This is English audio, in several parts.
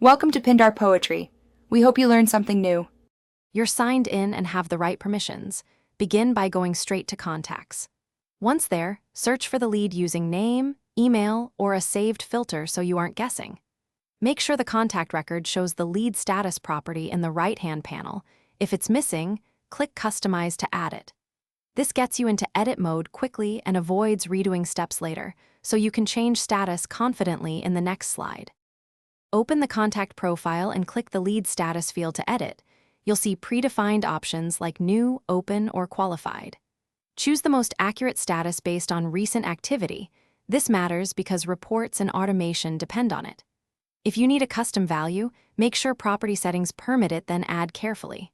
Welcome to Pindar Poetry. We hope you learned something new. You're signed in and have the right permissions. Begin by going straight to Contacts. Once there, search for the lead using name, email, or a saved filter so you aren't guessing. Make sure the contact record shows the lead status property in the right-hand panel. If it's missing, click Customize to add it. This gets you into edit mode quickly and avoids redoing steps later, so you can change status confidently in the next slide. Open the contact profile and click the lead status field to edit. You'll see predefined options like New, Open, or Qualified. Choose the most accurate status based on recent activity. This matters because reports and automation depend on it. If you need a custom value, make sure property settings permit it, then add carefully.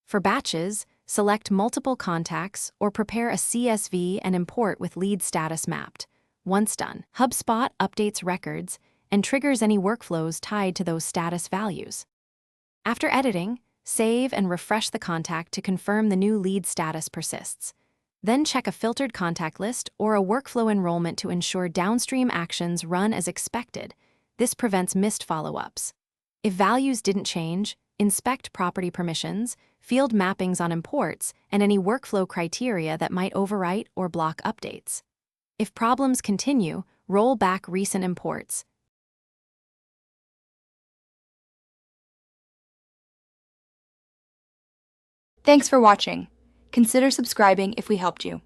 For batches, select multiple contacts or prepare a CSV and import with lead status mapped. Once done, Hubspot updates records and triggers any workflows tied to those status values. After editing, save and refresh the contact to confirm the new lead status persists. Then check a filtered contact list or a workflow enrollment to ensure downstream actions run as expected. This prevents missed follow-ups. If values didn't change, inspect property permissions, field mappings on imports, and any workflow criteria that might overwrite or block updates. If problems continue, roll back recent imports. Thanks for watching. Consider subscribing if we helped you.